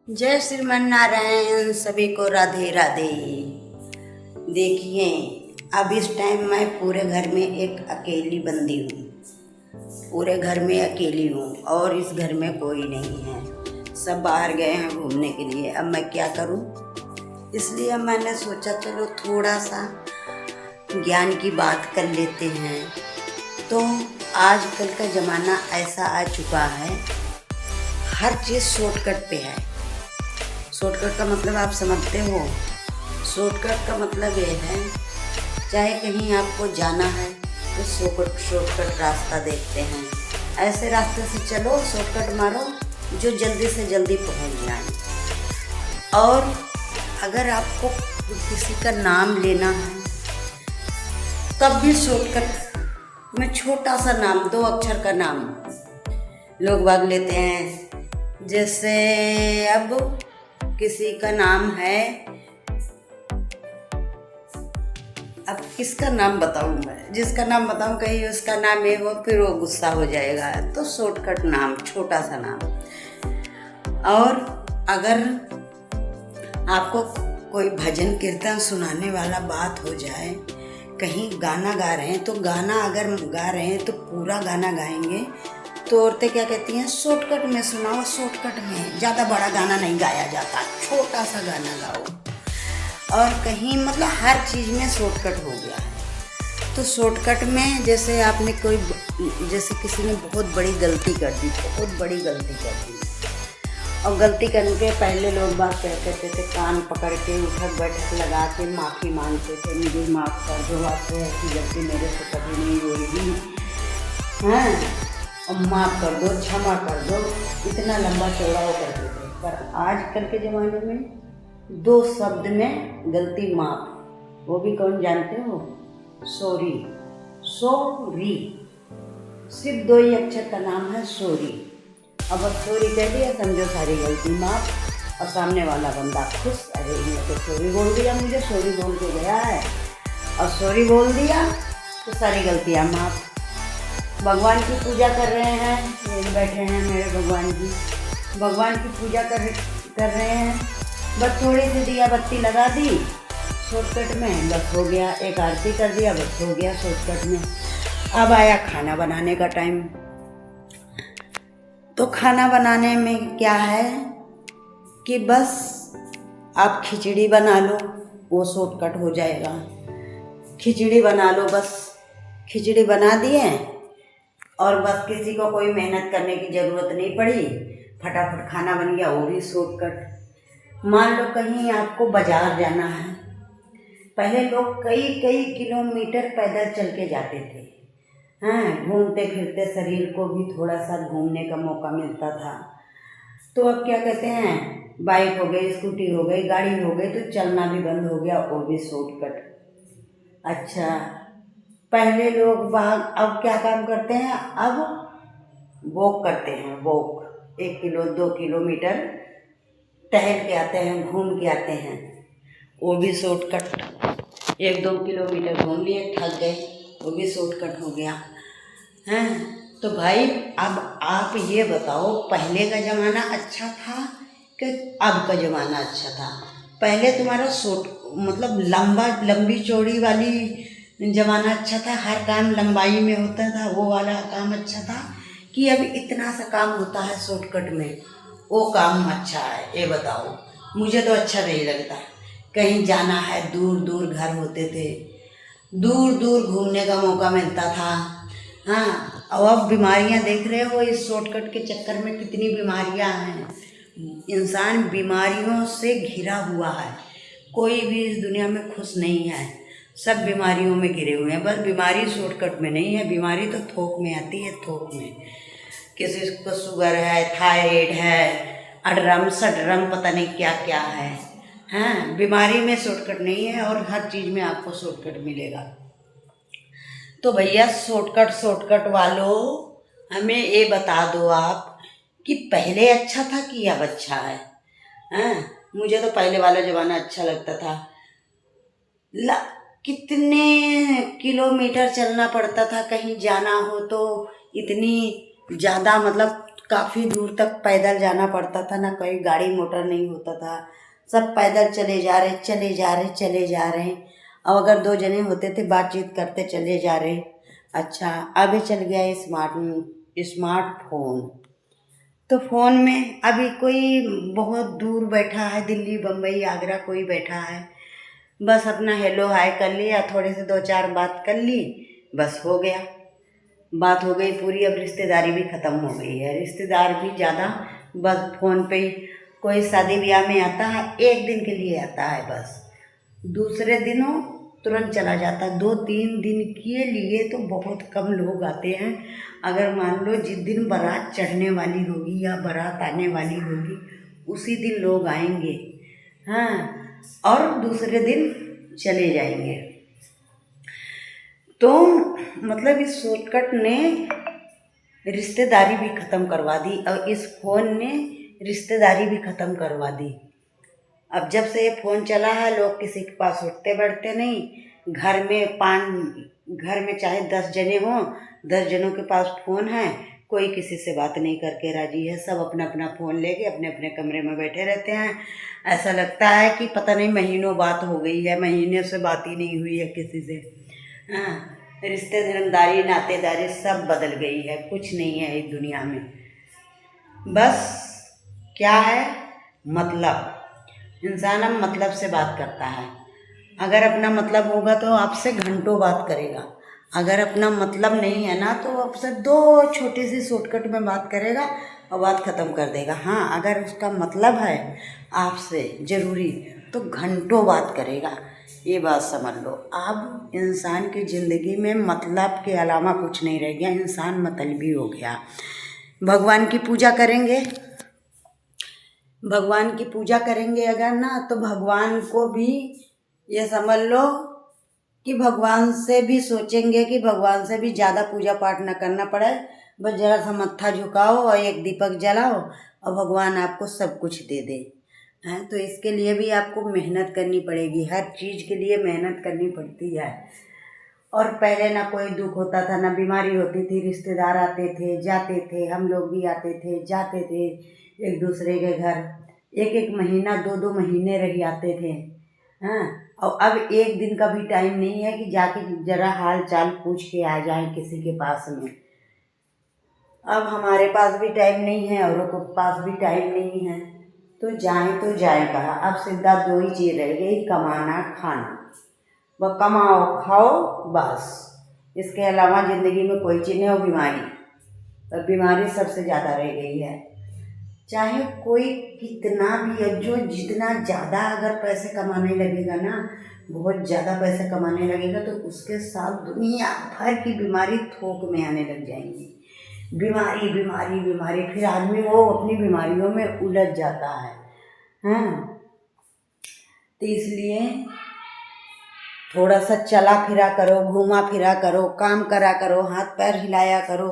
जय श्रीमन नारायण। सभी को राधे राधे। देखिए, अब इस टाइम मैं पूरे घर में एक अकेली बंदी हूँ। पूरे घर में अकेली हूँ और इस घर में कोई नहीं है। सब बाहर गए हैं घूमने के लिए। अब मैं क्या करूँ? इसलिए मैंने सोचा चलो थोड़ा सा ज्ञान की बात कर लेते हैं। तो आजकल का ज़माना ऐसा आ चुका है, हर चीज़ शॉर्टकट पे है। शॉर्टकट का मतलब आप समझते हो? शॉर्टकट का मतलब ये है, चाहे कहीं आपको जाना है तो शॉर्टकट रास्ता देखते हैं। ऐसे रास्ते से चलो, शॉर्टकट मारो जो जल्दी से जल्दी पहुंच जाए। और अगर आपको किसी का नाम लेना है तब भी शॉर्टकट में छोटा सा नाम, 2 अक्षर का नाम लोग बाग लेते हैं। जैसे अब किसी का नाम है, अब किसका नाम बताऊं मैं? जिसका नाम बताऊं कहीं उसका नाम ये हो फिर वो गुस्सा हो जाएगा। तो शॉर्टकट नाम, छोटा सा नाम। और अगर आपको कोई भजन कीर्तन सुनाने वाला बात हो जाए, कहीं गाना गा रहे हैं तो गाना अगर गा रहे हैं तो पूरा गाना गाएंगे तो औरतें क्या कहती हैं, शॉर्टकट में सुनाओ। शॉर्टकट में ज़्यादा बड़ा गाना नहीं गाया जाता, छोटा सा गाना गाओ। और कहीं मतलब हर चीज़ में शॉर्टकट हो गया है। तो शॉर्टकट में जैसे आपने जैसे किसी ने बहुत बड़ी गलती कर दी, बहुत बड़ी गलती कर दी, और गलती करने के पहले लोग बात कहते थे, कान पकड़ के उठक बैठक लगा के माफ़ी मांगते थे, मुझे माफ़ कर दो, आपसे ऐसी गलती मेरे से कभी नहीं होगी, हाँ, और माफ़ कर दो, क्षमा कर दो। इतना लंबा चौड़ा वो करते थे। पर आजकल के ज़माने में 2 शब्द में गलती माफ़। वो भी कौन जानते हो? सॉरी। सॉरी, सिर्फ 2 ही अक्षर का नाम है, सॉरी। अब सॉरी कह दिया, समझो सारी गलती माफ़। और सामने वाला बंदा खुश, अरे मैं तो सॉरी बोल दिया, मुझे सॉरी बोल के गया है और सॉरी बोल दिया तो सारी गलतियाँ माफ़। भगवान की पूजा कर रहे हैं, ये बैठे हैं मेरे भगवान जी, भगवान की पूजा कर रहे हैं, बस थोड़ी सी दिया बत्ती लगा दी शॉर्टकट में, बस हो गया। एक आरती कर दिया, बस हो गया शॉर्टकट में। अब आया खाना बनाने का टाइम। तो खाना बनाने में क्या है कि बस आप खिचड़ी बना लो, वो शॉर्टकट हो जाएगा। खिचड़ी बना लो, बस खिचड़ी बना दिए और बस किसी को कोई मेहनत करने की ज़रूरत नहीं पड़ी, फटाफट खाना बन गया, वो भी शॉर्टकट। मान लो कहीं आपको बाज़ार जाना है, पहले लोग कई कई किलोमीटर पैदल चल के जाते थे, हाँ, घूमते फिरते शरीर को भी थोड़ा सा घूमने का मौका मिलता था। तो अब क्या कहते हैं, बाइक हो गई, स्कूटी हो गई, गाड़ी हो गई, तो चलना भी बंद हो गया, वो भी शॉर्टकट। अच्छा, पहले लोग अब क्या काम करते हैं, अब वॉक करते हैं, वॉक 1 किलो 2 किलोमीटर टहल के आते हैं, घूम के आते हैं, वो भी शॉर्टकट। 1-2 किलोमीटर घूम लिए, थक गए, वो भी शॉर्टकट हो गया हैं। तो भाई अब आप ये बताओ, पहले का ज़माना अच्छा था कि अब का ज़माना अच्छा था? पहले तुम्हारा मतलब लंबी चौड़ी वाली ज़माना अच्छा था, हर काम लंबाई में होता था, वो वाला काम अच्छा था, कि अब इतना सा काम होता है शॉर्टकट में, वो काम अच्छा है? ये बताओ। मुझे तो अच्छा नहीं लगता। कहीं जाना है, दूर दूर घर होते थे, दूर दूर घूमने का मौका मिलता था, हाँ। और अब बीमारियां देख रहे हो, इस शॉर्टकट के चक्कर में कितनी बीमारियां हैं। इंसान बीमारियों से घिरा हुआ है, कोई भी इस दुनिया में खुश नहीं है, सब बीमारियों में घिरे हुए हैं। बस बीमारी शॉर्टकट में नहीं है, बीमारी तो थोक में आती है, थोक में। किसी को शुगर है, थायराइड है, अडरम सडरम पता नहीं क्या क्या है, हाँ। बीमारी में शॉर्टकट नहीं है और हर चीज़ में आपको शॉर्टकट मिलेगा। तो भैया शॉर्टकट वालों, हमें ये बता दो आप कि पहले अच्छा था कि अब अच्छा है, हाँ। मुझे तो पहले वाला ज़माना अच्छा लगता था। कितने किलोमीटर चलना पड़ता था, कहीं जाना हो तो इतनी ज़्यादा, मतलब काफ़ी दूर तक पैदल जाना पड़ता था, ना कोई गाड़ी मोटर नहीं होता था, सब पैदल चले जा रहे चले जा रहे चले जा रहे। अब अगर 2 जने होते थे बातचीत करते चले जा रहे। अच्छा, अभी चल गया स्मार्टफोन। तो फ़ोन में अभी कोई बहुत दूर बैठा है, दिल्ली बम्बई आगरा कोई बैठा है, बस अपना हेलो हाय कर लिया, थोड़े से 2-4 बात कर ली, बस हो गया, बात हो गई पूरी। अब रिश्तेदारी भी ख़त्म हो गई है, रिश्तेदार भी ज़्यादा बस फ़ोन पे ही। कोई शादी ब्याह में आता है 1 दिन के लिए आता है, बस दूसरे दिनों तुरंत चला जाता है। 2-3 दिन के लिए तो बहुत कम लोग आते हैं। अगर मान लो जिस दिन बारात चढ़ने वाली होगी या बारात आने वाली होगी उसी दिन लोग आएंगे, हाँ, और दूसरे दिन चले जाएंगे। तो मतलब इस शॉर्टकट ने रिश्तेदारी भी ख़त्म करवा दी और इस फ़ोन ने रिश्तेदारी भी ख़त्म करवा दी। अब जब से ये फ़ोन चला है लोग किसी के पास उठते बैठते नहीं। घर में चाहे 10 जने हों, 10 जनों के पास फ़ोन है, कोई किसी से बात नहीं करके राजी है। सब अपना अपना फ़ोन लेके अपने अपने कमरे में बैठे रहते हैं। ऐसा लगता है कि पता नहीं महीनों बात हो गई है, महीने से बात ही नहीं हुई है किसी से। हाँ, रिश्तेदारी नातेदारी सब बदल गई है, कुछ नहीं है इस दुनिया में। बस क्या है मतलब, इंसान अब मतलब से बात करता है। अगर अपना मतलब होगा तो आपसे घंटों बात करेगा, अगर अपना मतलब नहीं है ना तो आपसे 2 छोटी सी शॉर्टकट में बात करेगा और बात ख़त्म कर देगा। हाँ, अगर उसका मतलब है आपसे ज़रूरी तो घंटों बात करेगा। ये बात समझ लो। अब इंसान की ज़िंदगी में मतलब के अलावा कुछ नहीं रह गया, इंसान मतलबी हो गया। भगवान की पूजा करेंगे, भगवान की पूजा करेंगे अगर ना तो भगवान को भी ये समझ लो कि भगवान से भी सोचेंगे कि भगवान से भी ज़्यादा पूजा पाठ न करना पड़े, बस ज़रा सा मत्था झुकाओ और एक दीपक जलाओ और भगवान आपको सब कुछ दे दे हैं। तो इसके लिए भी आपको मेहनत करनी पड़ेगी, हर चीज़ के लिए मेहनत करनी पड़ती है। और पहले ना कोई दुख होता था, ना बीमारी होती थी, रिश्तेदार आते थे जाते थे, हम लोग भी आते थे जाते थे एक दूसरे के घर, 1-1 महीना 2-2 महीने रह आते थे। हाँ, और अब 1 दिन का भी टाइम नहीं है कि जाके जरा हाल चाल पूछ के आ जाएं किसी के पास में। अब हमारे पास भी टाइम नहीं है, औरों के पास भी टाइम नहीं है, तो जाएं कहाँ। अब सीधा 2 ही चीज़ रह गई, कमाना खाना। वह कमाओ खाओ बस, इसके अलावा ज़िंदगी में कोई चीज़ नहीं। हो बीमारी, और बीमारी सबसे ज़्यादा रह गई है। चाहे कोई कितना भी, अब जो जितना ज़्यादा अगर पैसे कमाने लगेगा ना, बहुत ज़्यादा पैसे कमाने लगेगा तो उसके साथ दुनिया भर की बीमारी थोक में आने लग जाएंगी। बीमारी बीमारी बीमारी, फिर आदमी वो अपनी बीमारियों में उलझ जाता है। हाँ, तो इसलिए थोड़ा सा चला फिरा करो, घूमा फिरा करो, काम करा करो, हाथ पैर हिलाया करो,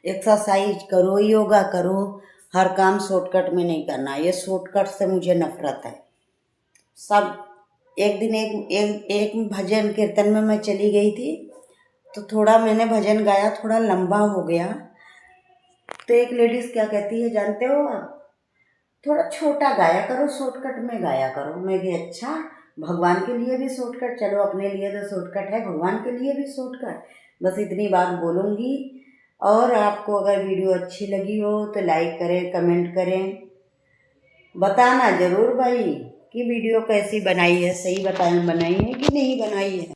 एक्सरसाइज करो, योगा करो। हर काम शॉर्टकट में नहीं करना, ये शॉर्टकट से मुझे नफरत है। सब एक दिन एक भजन कीर्तन में मैं चली गई थी, तो थोड़ा मैंने भजन गाया, थोड़ा लंबा हो गया। तो एक लेडीज़ क्या कहती है जानते हो आप, थोड़ा छोटा गाया करो, शॉर्टकट में गाया करो। मैं कही अच्छा, भगवान के लिए भी शॉर्टकट, चलो अपने लिए तो शॉर्टकट है, भगवान के लिए भी शॉर्टकट। बस इतनी बात बोलूँगी। और आपको अगर वीडियो अच्छी लगी हो तो लाइक करें, कमेंट करें, बताना ज़रूर भाई कि वीडियो कैसी बनाई है, सही बनाई है कि नहीं बनाई है।